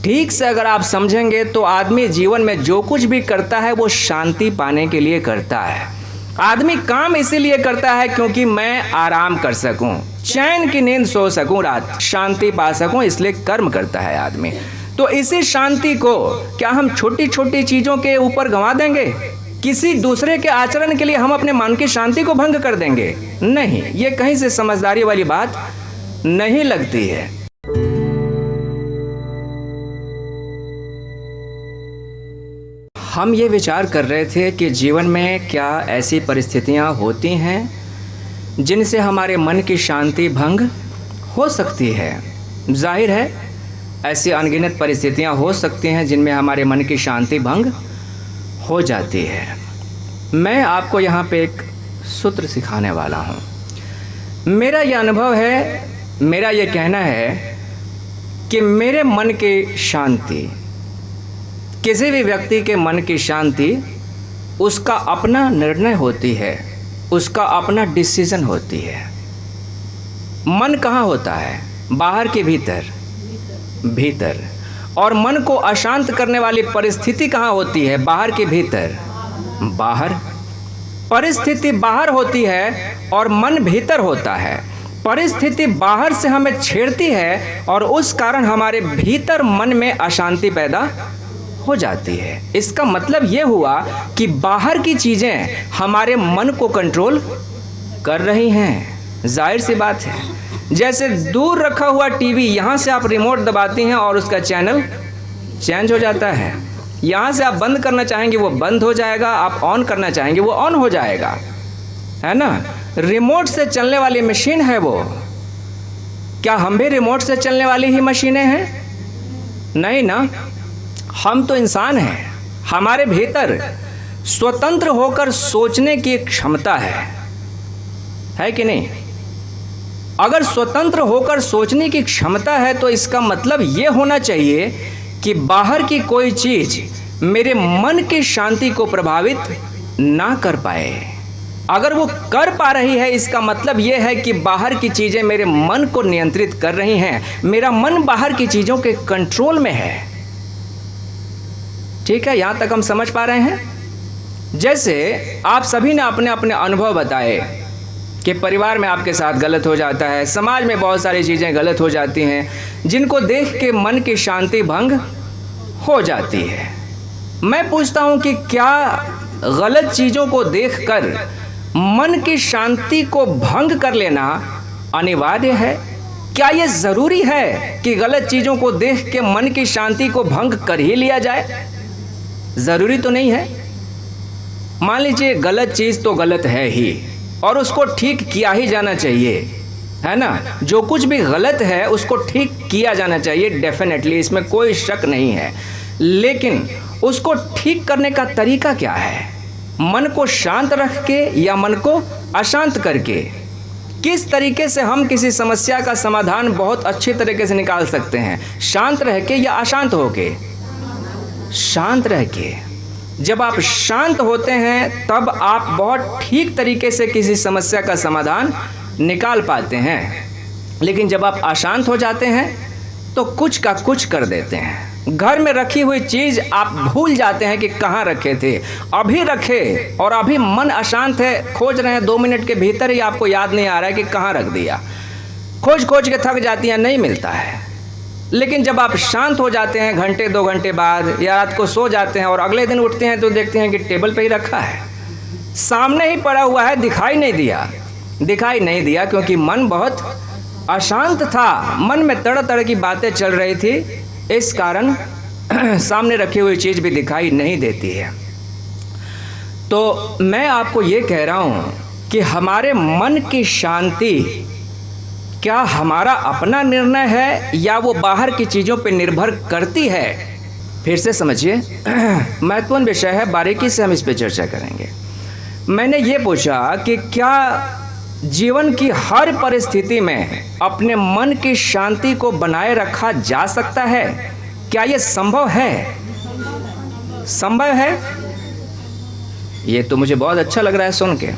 ठीक से अगर आप समझेंगे तो आदमी जीवन में जो कुछ भी करता है वो शांति पाने के लिए करता है। आदमी काम इसीलिए करता है क्योंकि मैं आराम कर सकूं, चैन की नींद सो सकूं, रात शांति पा सकूं, इसलिए कर्म करता है आदमी। तो इसी शांति को क्या हम छोटी छोटी चीज़ों के ऊपर गंवा देंगे? किसी दूसरे के आचरण के लिए हम अपने मन की शांति को भंग कर देंगे? नहीं, ये कहीं से समझदारी वाली बात नहीं लगती है। हम ये विचार कर रहे थे कि जीवन में क्या ऐसी परिस्थितियाँ होती हैं जिनसे हमारे मन की शांति भंग हो सकती है। जाहिर है ऐसी अनगिनत परिस्थितियाँ हो सकती हैं जिनमें हमारे मन की शांति भंग हो जाती है। मैं आपको यहाँ पे एक सूत्र सिखाने वाला हूँ। मेरा ये अनुभव है, मेरा ये कहना है कि मेरे मन की शांति, किसी भी व्यक्ति के मन की शांति उसका अपना निर्णय होती है, उसका अपना डिसीजन होती है। मन कहाँ होता है? बाहर के भीतर, भीतर। और मन को अशांत करने वाली परिस्थिति कहाँ होती है? बाहर के भीतर, बाहर। परिस्थिति बाहर होती है और मन भीतर होता है। परिस्थिति बाहर से हमें छेड़ती है और उस कारण हमारे भीतर मन में अशांति पैदा हो जाती है। इसका मतलब ये हुआ कि बाहर की चीज़ें हमारे मन को कंट्रोल कर रही हैं। जाहिर सी बात है, जैसे दूर रखा हुआ टीवी, यहाँ से आप रिमोट दबाती हैं और उसका चैनल चेंज हो जाता है। यहाँ से आप बंद करना चाहेंगे वो बंद हो जाएगा, आप ऑन करना चाहेंगे वो ऑन हो जाएगा, है ना। रिमोट से चलने वाली मशीन है वो। क्या हम भी रिमोट से चलने वाली ही मशीनें हैं? नहीं ना, हम तो इंसान हैं। हमारे भीतर स्वतंत्र होकर सोचने की एक क्षमता है कि नहीं? अगर स्वतंत्र होकर सोचने की क्षमता है तो इसका मतलब ये होना चाहिए कि बाहर की कोई चीज़ मेरे मन की शांति को प्रभावित ना कर पाए। अगर वो कर पा रही है, इसका मतलब ये है कि बाहर की चीज़ें मेरे मन को नियंत्रित कर रही हैं। मेरा मन बाहर की चीज़ों के कंट्रोल में है। ठीक है, यहाँ तक हम समझ पा रहे हैं। जैसे आप सभी ने अपने अपने अनुभव बताए कि परिवार में आपके साथ गलत हो जाता है, समाज में बहुत सारी चीज़ें गलत हो जाती हैं जिनको देख के मन की शांति भंग हो जाती है। मैं पूछता हूँ कि क्या गलत चीज़ों को देखकर मन की शांति को भंग कर लेना अनिवार्य है? क्या ये ज़रूरी है कि गलत चीज़ों को देख के मन की शांति को भंग कर ही लिया जाए? ज़रूरी तो नहीं है। मान लीजिए गलत चीज़ तो गलत है ही और उसको ठीक किया ही जाना चाहिए, है ना। जो कुछ भी गलत है उसको ठीक किया जाना चाहिए, डेफिनेटली, इसमें कोई शक नहीं है। लेकिन उसको ठीक करने का तरीका क्या है? मन को शांत रख के या मन को अशांत करके? किस तरीके से हम किसी समस्या का समाधान बहुत अच्छे तरीके से निकाल सकते हैं? शांत रह के या अशांत होके? शांत रह के। जब आप शांत होते हैं तब आप बहुत ठीक तरीके से किसी समस्या का समाधान निकाल पाते हैं। लेकिन जब आप अशांत हो जाते हैं तो कुछ का कुछ कर देते हैं। घर में रखी हुई चीज़ आप भूल जाते हैं कि कहाँ रखे थे, अभी रखे और अभी मन अशांत है, खोज रहे हैं, 2 मिनट के भीतर ही आपको याद नहीं आ रहा है कि कहाँ रख दिया। खोज खोज के थक जाती हैं, नहीं मिलता है। लेकिन जब आप शांत हो जाते हैं घंटे 2 घंटे बाद, या रात को सो जाते हैं और अगले दिन उठते हैं तो देखते हैं कि टेबल पे ही रखा है, सामने ही पड़ा हुआ है, दिखाई नहीं दिया क्योंकि मन बहुत अशांत था। मन में तरह तरह की बातें चल रही थी, इस कारण सामने रखी हुई चीज़ भी दिखाई नहीं देती है। तो मैं आपको ये कह रहा हूँ कि हमारे मन की शांति क्या हमारा अपना निर्णय है या वो बाहर की चीज़ों पर निर्भर करती है? फिर से समझिए, महत्वपूर्ण विषय है, बारीकी से हम इस पर चर्चा करेंगे। मैंने ये पूछा कि क्या जीवन की हर परिस्थिति में अपने मन की शांति को बनाए रखा जा सकता है? क्या ये संभव है? संभव है? ये तो मुझे बहुत अच्छा लग रहा है सुन के।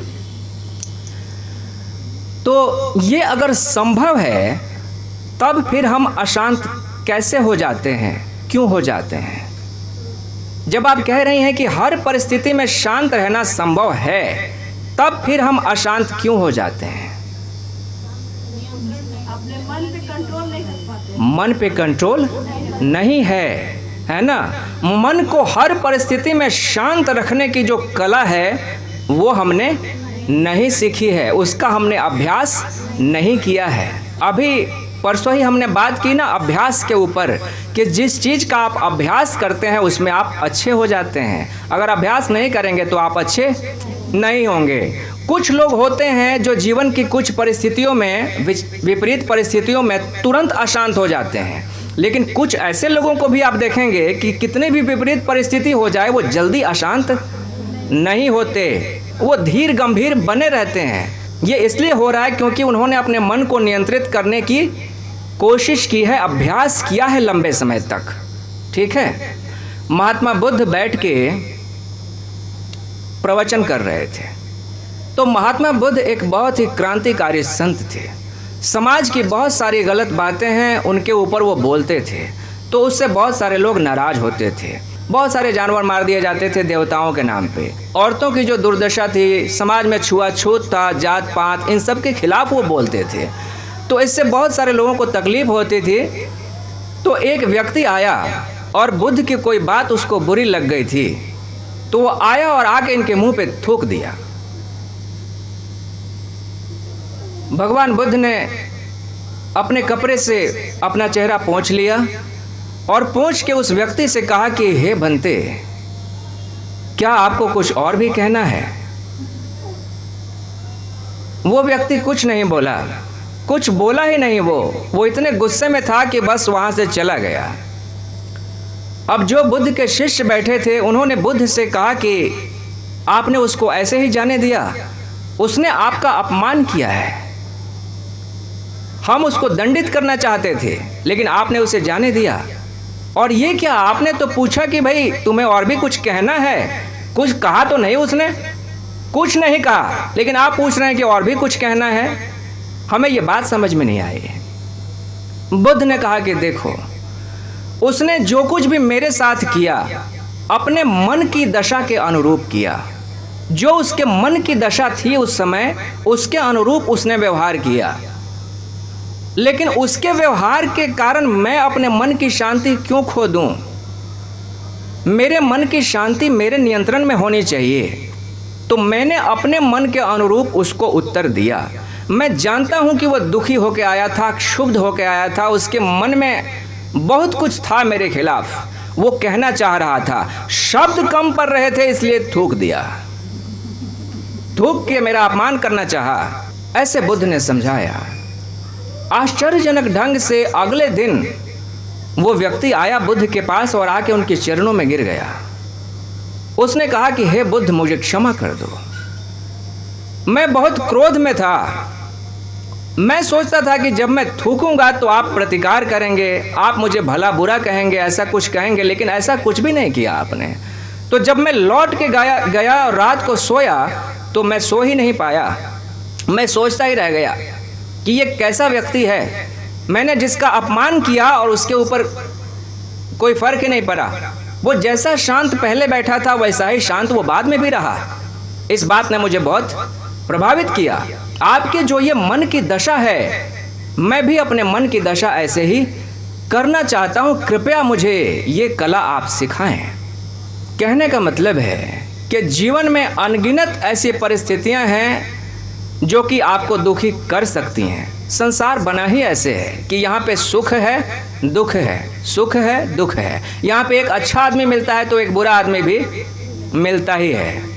तो ये अगर संभव है तब फिर हम अशांत कैसे हो जाते हैं? क्यों हो जाते हैं? जब आप कह रही हैं कि हर परिस्थिति में शांत रहना संभव है, तब फिर हम अशांत क्यों हो जाते हैं? अपने मन पे कंट्रोल नहीं कर पाते। मन पे कंट्रोल नहीं है ना? मन को हर परिस्थिति में शांत रखने की जो कला है वो हमने नहीं सीखी है, उसका हमने अभ्यास नहीं किया है। अभी परसों ही हमने बात की ना अभ्यास के ऊपर, कि जिस चीज़ का आप अभ्यास करते हैं उसमें आप अच्छे हो जाते हैं। अगर अभ्यास नहीं करेंगे तो आप अच्छे नहीं होंगे। कुछ लोग होते हैं जो जीवन की कुछ परिस्थितियों में, विपरीत परिस्थितियों में तुरंत अशांत हो जाते हैं, लेकिन कुछ ऐसे लोगों को भी आप देखेंगे कि कितनी भी विपरीत परिस्थिति हो जाए वो जल्दी अशांत नहीं होते, वो धीर गंभीर बने रहते हैं। ये इसलिए हो रहा है क्योंकि उन्होंने अपने मन को नियंत्रित करने की कोशिश की है, अभ्यास किया है लंबे समय तक। ठीक है, महात्मा बुद्ध बैठ के प्रवचन कर रहे थे, तो महात्मा बुद्ध एक बहुत ही क्रांतिकारी संत थे। समाज की बहुत सारी गलत बातें हैं उनके ऊपर वो बोलते थे, तो उससे बहुत सारे लोग नाराज होते थे। बहुत सारे जानवर मार दिए जाते थे देवताओं के नाम पे। औरतों की जो दुर्दशा थी, समाज में छुआछूत था, जात पात, इन सब के खिलाफ वो बोलते थे। तो इससे बहुत सारे लोगों को तकलीफ होती थी। तो एक व्यक्ति आया और बुद्ध की कोई बात उसको बुरी लग गई थी, तो वो आया और आके इनके मुंह पे थूक दिया। भगवान बुद्ध ने अपने कपड़े से अपना चेहरा पोंछ लिया और पोंछ के उस व्यक्ति से कहा कि हे बंते, क्या आपको कुछ और भी कहना है? वो व्यक्ति कुछ नहीं बोला, कुछ बोला ही नहीं। वो इतने गुस्से में था कि बस वहां से चला गया। अब जो बुद्ध के शिष्य बैठे थे उन्होंने बुद्ध से कहा कि आपने उसको ऐसे ही जाने दिया, उसने आपका अपमान किया है, हम उसको दंडित करना चाहते थे लेकिन आपने उसे जाने दिया। और ये क्या, आपने तो पूछा कि भाई तुम्हें और भी कुछ कहना है, कुछ कहा तो नहीं उसने? कुछ नहीं कहा, लेकिन आप पूछ रहे हैं कि और भी कुछ कहना है। हमें ये बात समझ में नहीं आई। बुद्ध ने कहा कि देखो, उसने जो कुछ भी मेरे साथ किया अपने मन की दशा के अनुरूप किया। जो उसके मन की दशा थी उस समय, उसके अनुरूप उसने व्यवहार किया। लेकिन उसके व्यवहार के कारण मैं अपने मन की शांति क्यों खो दूं? मेरे मन की शांति मेरे नियंत्रण में होनी चाहिए। तो मैंने अपने मन के अनुरूप उसको उत्तर दिया। मैं जानता हूं कि वह दुखी होकर आया था, क्षुब्ध होकर आया था, उसके मन में बहुत कुछ था मेरे खिलाफ, वो कहना चाह रहा था, शब्द कम पड़ रहे थे इसलिए थूक दिया, थूक के मेरा अपमान करना चाहा। ऐसे बुद्ध ने समझाया। आश्चर्यजनक ढंग से अगले दिन वो व्यक्ति आया बुद्ध के पास और आके उनके चरणों में गिर गया। उसने कहा कि हे बुद्ध, मुझे क्षमा कर दो, मैं बहुत क्रोध में था। मैं सोचता था कि जब मैं थूकूंगा तो आप प्रतिकार करेंगे, आप मुझे भला बुरा कहेंगे, ऐसा कुछ कहेंगे, लेकिन ऐसा कुछ भी नहीं किया आपने। तो जब मैं लौट के गया और रात को सोया तो मैं सो ही नहीं पाया। मैं सोचता ही रह गया कि ये कैसा व्यक्ति है, मैंने जिसका अपमान किया और उसके ऊपर कोई फर्क ही नहीं पड़ा। वो जैसा शांत पहले बैठा था वैसा ही शांत वो बाद में भी रहा। इस बात ने मुझे बहुत प्रभावित किया। आपके जो ये मन की दशा है, मैं भी अपने मन की दशा ऐसे ही करना चाहता हूँ, कृपया मुझे ये कला आप सिखाएं। कहने का मतलब है कि जीवन में अनगिनत ऐसी परिस्थितियाँ हैं जो कि आपको दुखी कर सकती हैं। संसार बना ही ऐसे है कि यहाँ पे सुख है, दुख है, सुख है, दुख है। यहाँ पे एक अच्छा आदमी मिलता है तो एक बुरा आदमी भी मिलता ही है।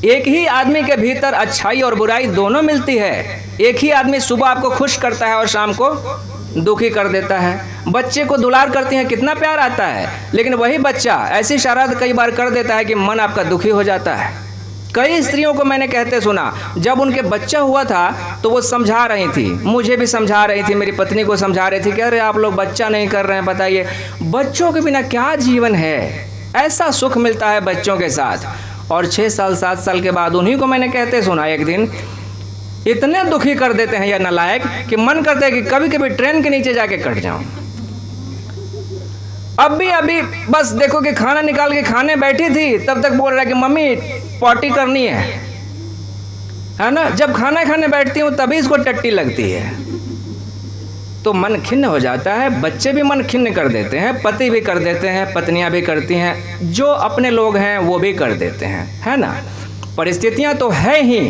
एक ही आदमी के भीतर अच्छाई और बुराई दोनों मिलती है। एक ही आदमी सुबह आपको खुश करता है और शाम को दुखी कर देता है। बच्चे को दुलार करती हैं, कितना प्यार आता है, लेकिन वही बच्चा ऐसी शरारत कई बार कर देता है कि मन आपका दुखी हो जाता है। कई स्त्रियों को मैंने कहते सुना, जब उनके बच्चा हुआ था तो वो समझा रही थी, मुझे भी समझा रही थी, मेरी पत्नी को समझा रही थी कि अरे आप लोग बच्चा नहीं कर रहे हैं, बताइए बच्चों के बिना क्या जीवन है, ऐसा सुख मिलता है बच्चों के साथ। और 6 साल 7 साल के बाद उन्हीं को मैंने कहते सुना, एक दिन इतने दुखी कर देते हैं या नालायक कि मन करता है कि कभी कभी ट्रेन के नीचे जाके कट जाऊं। अभी बस देखो कि खाना निकाल के खाने बैठी थी, तब तक बोल रहा है कि मम्मी पॉटी करनी है ना। जब खाना खाने बैठती हूँ तभी इसको टट्टी लगती है, तो मन खिन्न हो जाता है। बच्चे भी मन खिन्न कर देते हैं, पति भी कर देते हैं, पत्नियां भी करती हैं, जो अपने लोग हैं वो भी कर देते हैं, है ना। परिस्थितियां तो है ही,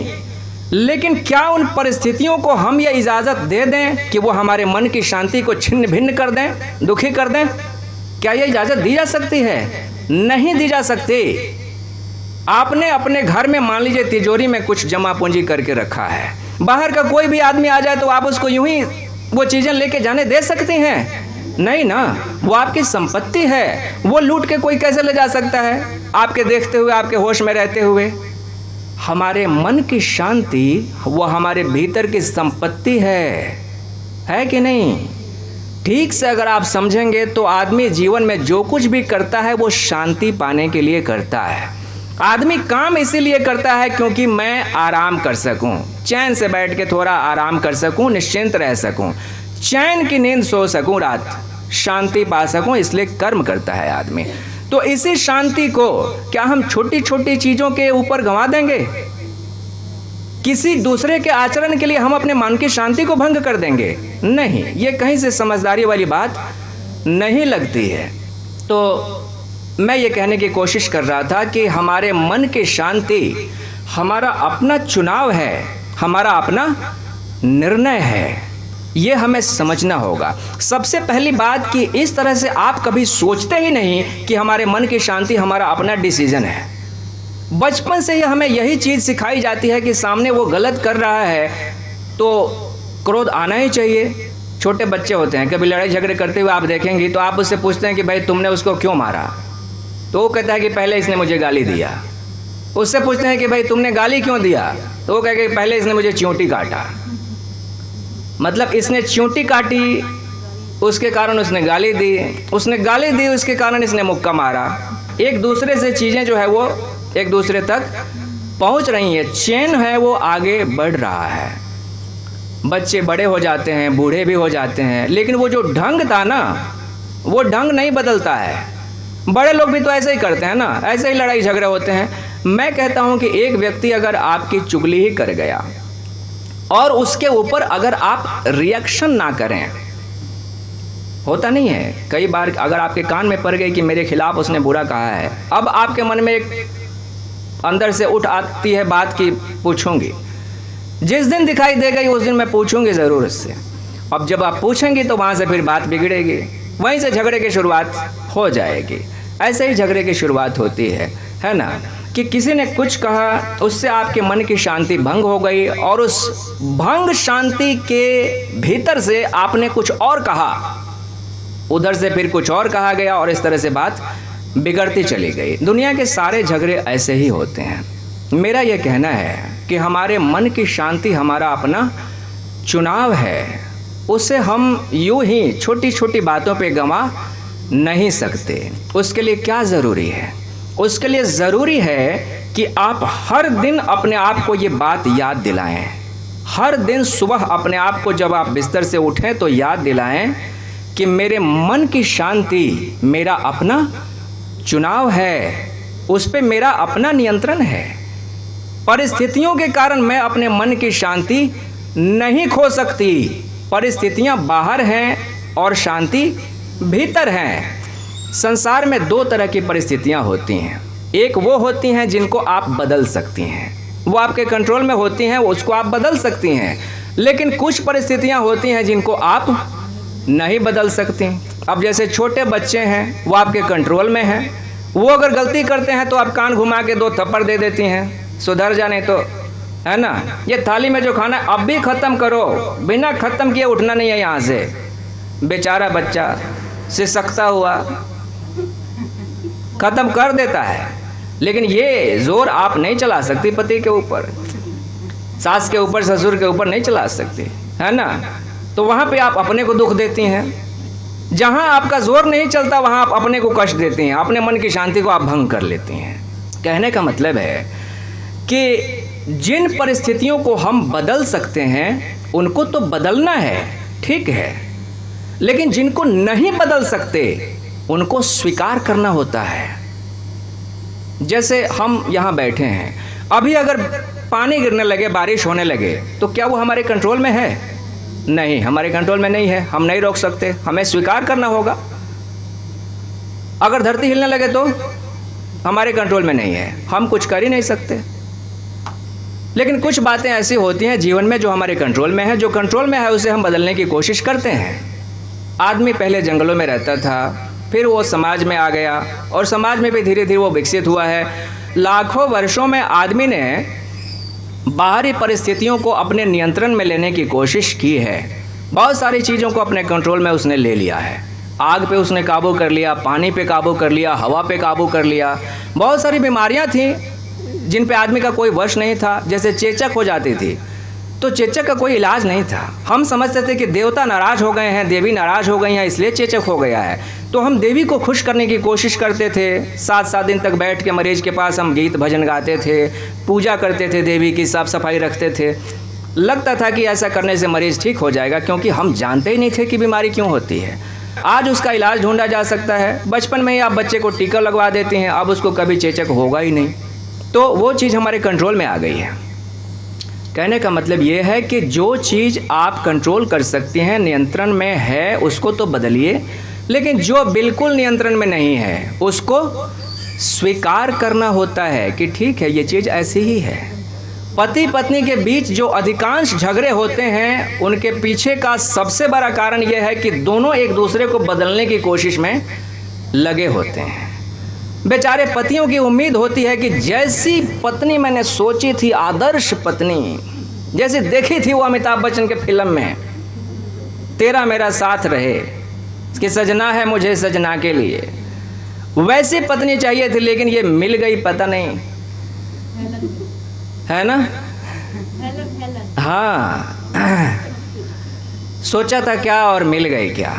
लेकिन क्या उन परिस्थितियों को हम ये इजाज़त दे दें कि वो हमारे मन की शांति को छिन्न भिन्न कर दें, दुखी कर दें? क्या ये इजाज़त दी जा सकती है? नहीं दी जा सकती। आपने अपने घर में मान लीजिए तिजोरी में कुछ जमा पूंजी करके रखा है, बाहर का कोई भी आदमी आ जाए तो आप उसको यूं ही वो चीज़ें लेके जाने दे सकती हैं? नहीं ना, वो आपकी संपत्ति है, वो लूट के कोई कैसे ले जा सकता है आपके देखते हुए, आपके होश में रहते हुए? हमारे मन की शांति वो हमारे भीतर की संपत्ति है कि नहीं? ठीक से अगर आप समझेंगे तो आदमी जीवन में जो कुछ भी करता है वो शांति पाने के लिए करता है। आदमी काम इसीलिए करता है क्योंकि मैं आराम कर सकूं, चैन से बैठ के थोड़ा आराम कर सकूं, निश्चिंत रह सकूं, चैन की नींद सो सकूं, रात शांति पा सकूं, इसलिए कर्म करता है आदमी। तो इसी शांति को क्या हम छोटी छोटी चीज़ों के ऊपर गंवा देंगे? किसी दूसरे के आचरण के लिए हम अपने मन की शांति को भंग कर देंगे? नहीं, ये कहीं से समझदारी वाली बात नहीं लगती है। तो मैं ये कहने की कोशिश कर रहा था कि हमारे मन की शांति हमारा अपना चुनाव है, हमारा अपना निर्णय है, ये हमें समझना होगा। सबसे पहली बात कि इस तरह से आप कभी सोचते ही नहीं कि हमारे मन की शांति हमारा अपना डिसीजन है। बचपन से ही हमें यही चीज़ सिखाई जाती है कि सामने वो गलत कर रहा है तो क्रोध आना ही चाहिए। छोटे बच्चे होते हैं, कभी लड़ाई झगड़े करते हुए आप देखेंगे तो आप उससे पूछते हैं कि भाई तुमने उसको क्यों मारा, तो वो कहता है कि पहले इसने मुझे गाली दिया। उससे पूछते हैं कि भाई तुमने गाली क्यों दिया, तो वो कहेगा कि पहले इसने मुझे चींटी काटा। मतलब इसने चींटी काटी, उसके कारण उसने गाली दी, उसने गाली दी, उसके कारण इसने मुक्का मारा। एक दूसरे से चीज़ें जो है वो एक दूसरे तक पहुंच रही है, चेन है वो आगे बढ़ रहा है। बच्चे बड़े हो जाते हैं, बूढ़े भी हो जाते हैं, लेकिन वो जो ढंग था ना, वो ढंग नहीं बदलता है। बड़े लोग भी तो ऐसे ही करते हैं ना, ऐसे ही लड़ाई झगड़े होते हैं। मैं कहता हूं कि एक व्यक्ति अगर आपकी चुगली ही कर गया और उसके ऊपर अगर आप रिएक्शन ना करें, होता नहीं है कई बार अगर आपके कान में पड़ गई कि मेरे खिलाफ उसने बुरा कहा है, अब आपके मन में एक अंदर से उठ आती है बात कि पूछूंगी, जिस दिन दिखाई दे गई उस दिन मैं पूछूंगी ज़रूर उससे। अब जब आप पूछेंगी तो वहाँ से फिर बात बिगड़ेगी, वहीं से झगड़े की शुरुआत हो जाएगी। ऐसे ही झगड़े की शुरुआत होती है ना, कि किसी ने कुछ कहा, उससे आपके मन की शांति भंग हो गई और उस भंग शांति के भीतर से आपने कुछ और कहा, उधर से फिर कुछ और कहा गया और इस तरह से बात बिगड़ती चली गई। दुनिया के सारे झगड़े ऐसे ही होते हैं। मेरा यह कहना है कि हमारे मन की शांति हमारा अपना चुनाव है, उसे हम यूं ही छोटी छोटी बातों पे गंवा नहीं सकते। उसके लिए क्या ज़रूरी है? उसके लिए ज़रूरी है कि आप हर दिन अपने आप को ये बात याद दिलाएं। हर दिन सुबह अपने आप को जब आप बिस्तर से उठें तो याद दिलाएं कि मेरे मन की शांति मेरा अपना चुनाव है, उस पे मेरा अपना नियंत्रण है। परिस्थितियों के कारण मैं अपने मन की शांति नहीं खो सकती। परिस्थितियां बाहर हैं और शांति भीतर है। संसार में दो तरह की परिस्थितियां होती हैं। एक वो होती हैं जिनको आप बदल सकती हैं, वो आपके कंट्रोल में होती हैं, उसको आप बदल सकती हैं। लेकिन कुछ परिस्थितियां होती हैं जिनको आप नहीं बदल सकती। अब जैसे छोटे बच्चे हैं, वो आपके कंट्रोल में हैं, वो अगर गलती करते हैं तो आप कान घुमा के 2 थप्पड़ दे देती हैं, सुधर जाने तो, है ना। ये थाली में जो खाना है अब भी ख़त्म करो, बिना ख़त्म किए उठना नहीं है यहाँ से। बेचारा बच्चा सिसकता हुआ ख़त्म कर देता है, लेकिन ये जोर आप नहीं चला सकती पति के ऊपर, सास के ऊपर, ससुर के ऊपर नहीं चला सकती, है ना। तो वहाँ पे आप अपने को दुख देती हैं। जहाँ आपका जोर नहीं चलता वहाँ आप अपने को कष्ट देती हैं, अपने मन की शांति को आप भंग कर लेती हैं। कहने का मतलब है कि जिन परिस्थितियों को हम बदल सकते हैं उनको तो बदलना है, ठीक है, लेकिन जिनको नहीं बदल सकते उनको स्वीकार करना होता है। जैसे हम यहाँ बैठे हैं, अभी अगर पानी गिरने लगे, बारिश होने लगे, तो क्या वो हमारे कंट्रोल में है? नहीं, हमारे कंट्रोल में नहीं है, हम नहीं रोक सकते, हमें स्वीकार करना होगा। अगर धरती हिलने लगे तो हमारे कंट्रोल में नहीं है, हम कुछ कर ही नहीं सकते। लेकिन कुछ बातें ऐसी होती हैं जीवन में जो हमारे कंट्रोल में है। जो कंट्रोल में है उसे हम बदलने की कोशिश करते हैं। आदमी पहले जंगलों में रहता था, फिर वो समाज में आ गया और समाज में भी धीरे धीरे वो विकसित हुआ है। लाखों वर्षों में आदमी ने बाहरी परिस्थितियों को अपने नियंत्रण में लेने की कोशिश की है। बहुत सारी चीज़ों को अपने कंट्रोल में उसने ले लिया है। आग पे उसने काबू कर लिया, पानी पे काबू कर लिया, हवा पे काबू कर लिया। बहुत सारी बीमारियां थीं जिन पे आदमी का कोई वश नहीं था। जैसे चेचक हो जाती थी, तो चेचक का कोई इलाज नहीं था। हम समझते थे कि देवता नाराज हो गए हैं, देवी नाराज हो गई हैं, इसलिए चेचक हो गया है। तो हम देवी को खुश करने की कोशिश करते थे। 7-7 दिन तक बैठ के मरीज के पास हम गीत भजन गाते थे, पूजा करते थे, देवी की साफ सफाई रखते थे। लगता था कि ऐसा करने से मरीज ठीक हो जाएगा, क्योंकि हम जानते ही नहीं थे कि बीमारी क्यों होती है। आज उसका इलाज ढूंढा जा सकता है। बचपन में ही आप बच्चे को टीका लगवा देते हैं, अब उसको कभी चेचक होगा ही नहीं। तो वो चीज़ हमारे कंट्रोल में आ गई है। कहने का मतलब ये है कि जो चीज़ आप कंट्रोल कर सकती हैं, नियंत्रण में है, उसको तो बदलिए। लेकिन जो बिल्कुल नियंत्रण में नहीं है उसको स्वीकार करना होता है कि ठीक है, ये चीज़ ऐसी ही है। पति पत्नी के बीच जो अधिकांश झगड़े होते हैं, उनके पीछे का सबसे बड़ा कारण यह है कि दोनों एक दूसरे को बदलने की कोशिश में लगे होते हैं। बेचारे पतियों की उम्मीद होती है कि जैसी पत्नी मैंने सोची थी, आदर्श पत्नी जैसे देखी थी वो अमिताभ बच्चन के फिल्म में, तेरा मेरा साथ रहे, कि सजना है मुझे सजना के लिए, वैसी पत्नी चाहिए थी। लेकिन ये मिल गई, पता नहीं है ना। हाँ, सोचा था क्या और मिल गई क्या।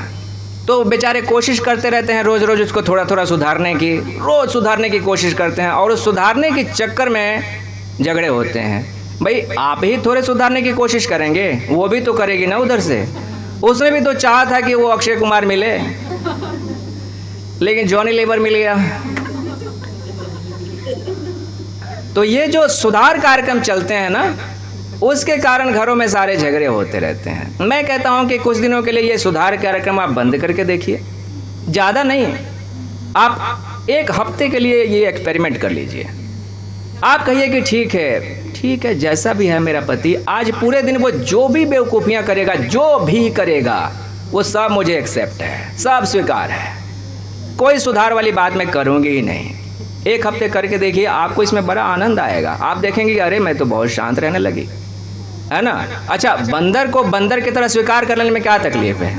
तो बेचारे कोशिश करते रहते हैं रोज़ रोज़ उसको थोड़ा थोड़ा सुधारने की, रोज़ सुधारने की कोशिश करते हैं, और उस सुधारने के चक्कर में झगड़े होते हैं। भाई आप ही थोड़े सुधारने की कोशिश करेंगे, वो भी तो करेगी ना उधर से। उसने भी तो चाहा था कि वो अक्षय कुमार मिले, लेकिन जॉनी लीवर मिल गया। तो ये जो सुधार कार्यक्रम चलते हैं ना, उसके कारण घरों में सारे झगड़े होते रहते हैं। मैं कहता हूं कि कुछ दिनों के लिए ये सुधार कार्यक्रम आप बंद करके देखिए, ज़्यादा नहीं, आप 1 हफ्ते के लिए ये एक्सपेरिमेंट कर लीजिए। आप कहिए कि ठीक है, जैसा भी है मेरा पति, आज पूरे दिन वो जो भी बेवकूफ़ियाँ करेगा, जो भी करेगा, वो सब मुझे एक्सेप्ट है, सब स्वीकार है, कोई सुधार वाली बात मैं करूँगी ही नहीं। 1 हफ्ते करके देखिए, आपको इसमें बड़ा आनंद आएगा। आप देखेंगे कि अरे मैं तो बहुत शांत रहने लगी, है ना। अच्छा, बंदर को बंदर की तरह स्वीकार कर लेने में क्या तकलीफ है?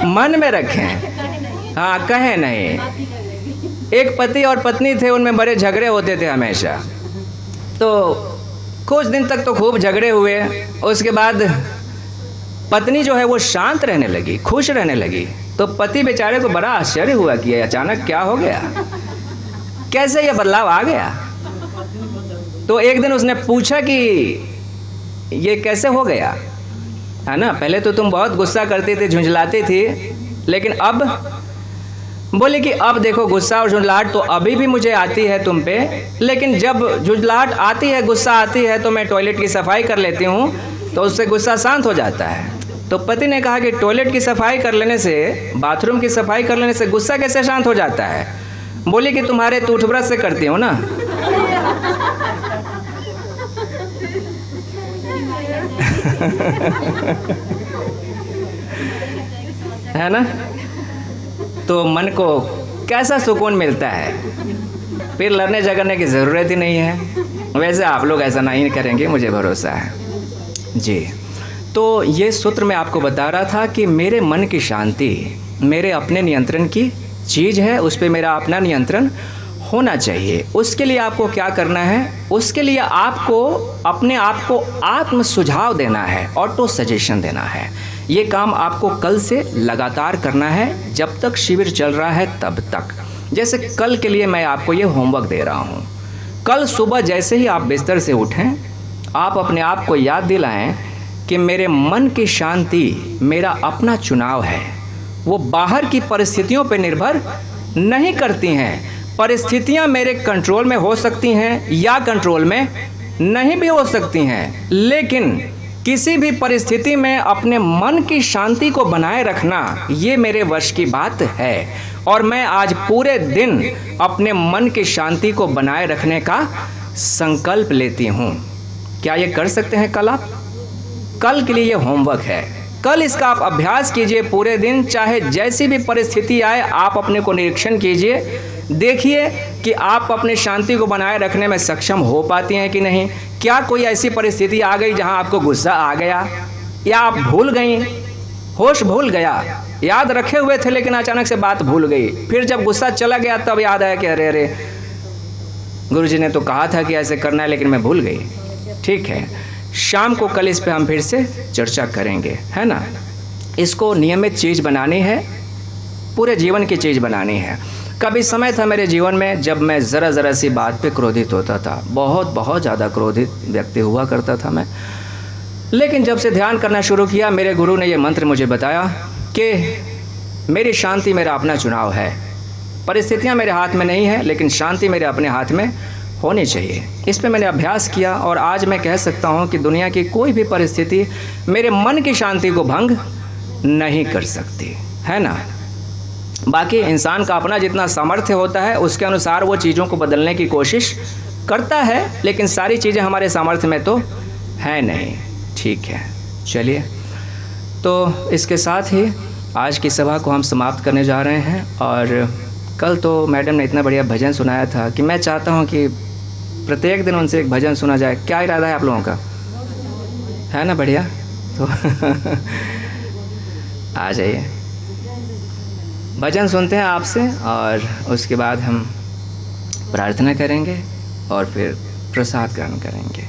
मन में रखें, हाँ, कहें नहीं। एक पति और पत्नी थे, उनमें बड़े झगड़े होते थे हमेशा। तो कुछ दिन तक तो खूब झगड़े हुए, उसके बाद पत्नी जो है वो शांत रहने लगी, खुश रहने लगी। तो पति बेचारे को बड़ा आश्चर्य हुआ कि अचानक क्या हो गया, कैसे ये बदलाव आ गया। तो एक दिन उसने पूछा कि ये कैसे हो गया, है ना, पहले तो तुम बहुत गुस्सा करती थी, झुंझलाती थी, लेकिन अब बोले कि अब देखो गुस्सा और झुंझलाहट तो अभी भी मुझे आती है तुम पे, लेकिन जब झुंझलाहट आती है, गुस्सा आती है, तो मैं टॉयलेट की सफाई कर लेती हूँ, तो उससे गुस्सा शांत हो जाता है। तो पति ने कहा कि टॉयलेट की सफाई कर लेने से, बाथरूम की सफाई कर लेने से गुस्सा कैसे शांत हो जाता है? बोली कि तुम्हारे टूथब्रश से करती हो ना। है ना। तो मन को कैसा सुकून मिलता है, फिर लड़ने झगड़ने की ज़रूरत ही नहीं है। वैसे आप लोग ऐसा नहीं करेंगे, मुझे भरोसा है जी। तो ये सूत्र मैं आपको बता रहा था कि मेरे मन की शांति मेरे अपने नियंत्रण की चीज़ है, उस पर मेरा अपना नियंत्रण होना चाहिए। उसके लिए आपको क्या करना है? उसके लिए आपको अपने आप को आत्म सुझाव देना है, ऑटो सजेशन देना है। ये काम आपको कल से लगातार करना है, जब तक शिविर चल रहा है तब तक। जैसे कल के लिए मैं आपको ये होमवर्क दे रहा हूँ। कल सुबह जैसे ही आप बिस्तर से उठें, आप अपने आप को याद दिलाएं कि मेरे मन की शांति मेरा अपना चुनाव है, वो बाहर की परिस्थितियों पर निर्भर नहीं करती हैं। परिस्थितियां मेरे कंट्रोल में हो सकती हैं या कंट्रोल में नहीं भी हो सकती हैं, लेकिन किसी भी परिस्थिति में अपने मन की शांति को बनाए रखना ये मेरे वश की बात है। और मैं आज पूरे दिन अपने मन की शांति को बनाए रखने का संकल्प लेती हूँ। क्या ये कर सकते हैं कल आप? कल के लिए ये होमवर्क है। कल इसका आप अभ्यास कीजिए पूरे दिन, चाहे जैसी भी परिस्थिति आए आप अपने को निरीक्षण कीजिए, देखिए कि आप अपनी शांति को बनाए रखने में सक्षम हो पाती हैं कि नहीं। क्या कोई ऐसी परिस्थिति आ गई जहां आपको गुस्सा आ गया, या आप भूल गई, होश भूल गया, याद रखे हुए थे लेकिन अचानक से बात भूल गई, फिर जब गुस्सा चला गया तब याद आया कि अरे अरे गुरुजी ने तो कहा था कि ऐसे करना है लेकिन मैं भूल गई। ठीक है, शाम को कल इस पे हम फिर से चर्चा करेंगे, है ना। इसको नियमित चीज़ बनानी है, पूरे जीवन की चीज़ बनानी है। कभी समय था मेरे जीवन में जब मैं ज़रा सी बात पे क्रोधित होता था, बहुत ज़्यादा क्रोधित व्यक्ति हुआ करता था मैं। लेकिन जब से ध्यान करना शुरू किया, मेरे गुरु ने ये मंत्र मुझे बताया कि मेरी शांति मेरा अपना चुनाव है। परिस्थितियाँ मेरे हाथ में नहीं है, लेकिन शांति मेरे अपने हाथ में होनी चाहिए। इस पे मैंने अभ्यास किया और आज मैं कह सकता हूँ कि दुनिया की कोई भी परिस्थिति मेरे मन की शांति को भंग नहीं कर सकती, है ना। बाकी इंसान का अपना जितना सामर्थ्य होता है उसके अनुसार वो चीज़ों को बदलने की कोशिश करता है, लेकिन सारी चीज़ें हमारे सामर्थ्य में तो है नहीं। ठीक है, चलिए, तो इसके साथ ही आज की सभा को हम समाप्त करने जा रहे हैं। और कल तो मैडम ने इतना बढ़िया भजन सुनाया था कि मैं चाहता हूँ कि प्रत्येक दिन उनसे एक भजन सुना जाए। क्या इरादा है आप लोगों का? है ना बढ़िया? तो आ जाइए, भजन सुनते हैं आपसे और उसके बाद हम प्रार्थना करेंगे और फिर प्रसाद ग्रहण करेंगे।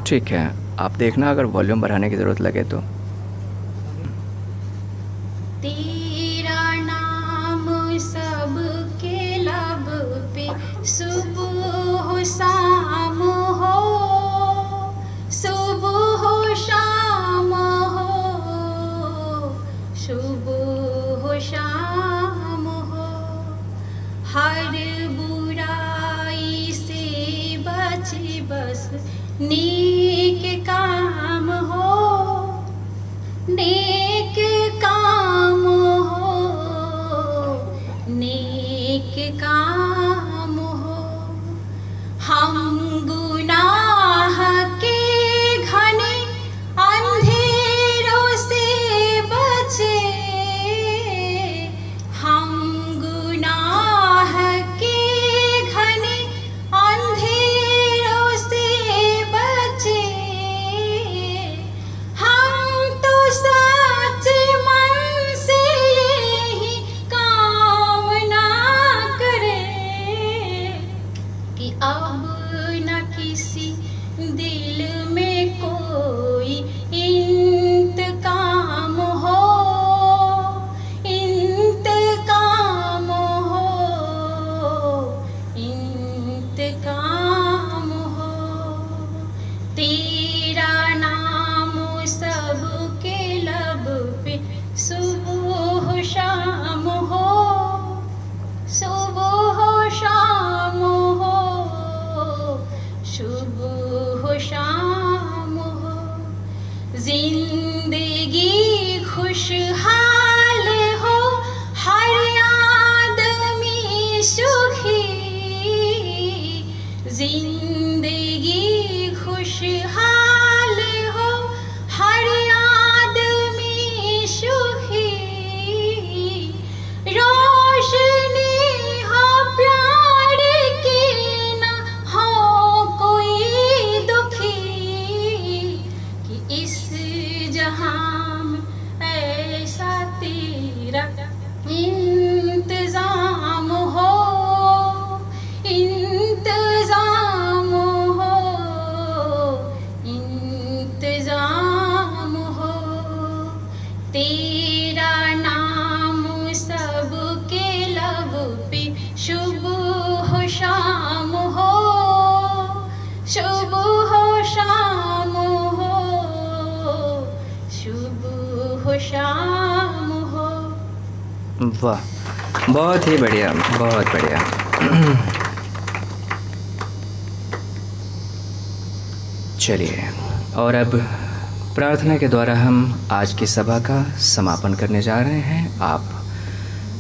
ठीक है, आप देखना अगर वॉल्यूम बढ़ाने की ज़रूरत लगे तो। तेरा नाम सबके लब पे सुबह हो शाम हो, सुबह हो शाम हो, सुबह हो शाम हो। हर बुराई से बचे बस नेक काम हो, नेक काम हो, नेक काम हो। हम गुनाह के घने अंधेरों से बचे, हम गुनाह के घने अंधेरों से बचे। वाह, बहुत ही बढ़िया, बहुत बढ़िया। चलिए, और अब प्रार्थना के द्वारा हम आज की सभा का समापन करने जा रहे हैं। आप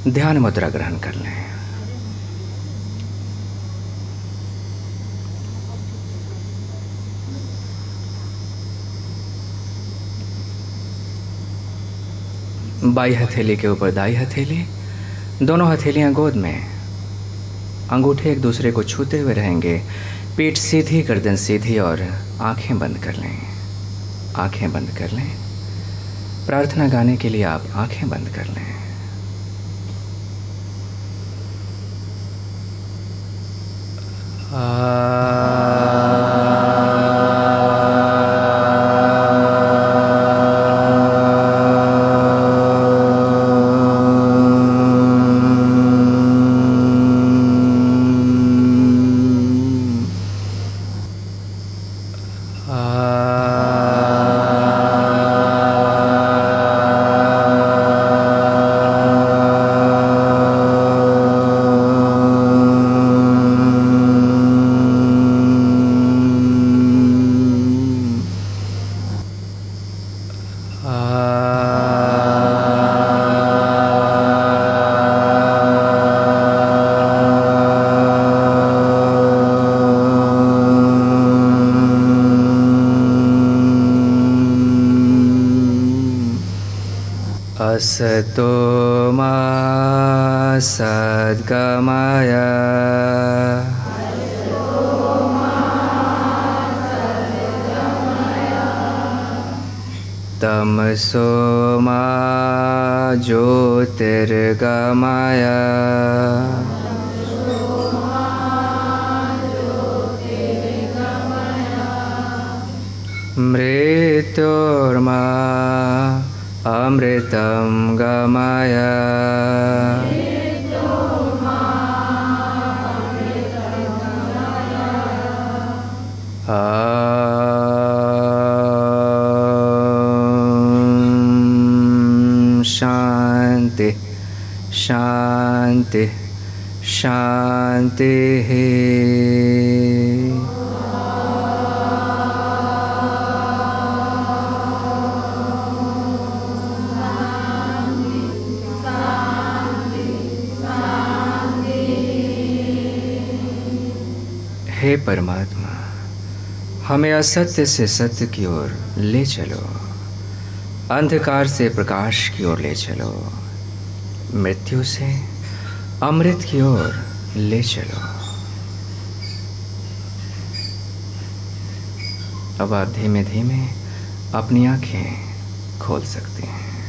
ध्यान मुद्रा ग्रहण कर लें। बाई हथेली के ऊपर दाई हथेली, दोनों हथेलियां गोद में, अंगूठे एक दूसरे को छूते हुए रहेंगे। पीठ सीधी, गर्दन सीधी और आंखें बंद कर लें। आंखें बंद कर लें। प्रार्थना गाने के लिए आप आंखें बंद कर लें। असतो मा सद्गमय तमसो मा ज्योतिर्गमय मृत्योर्मा अमृतं गमय। शांति शांति शांति। हे परमात्मा, हमें असत्य से सत्य की ओर ले चलो, अंधकार से प्रकाश की ओर ले चलो, मृत्यु से अमृत की ओर ले चलो। अब आप धीमे धीमे अपनी आंखें खोल सकते हैं।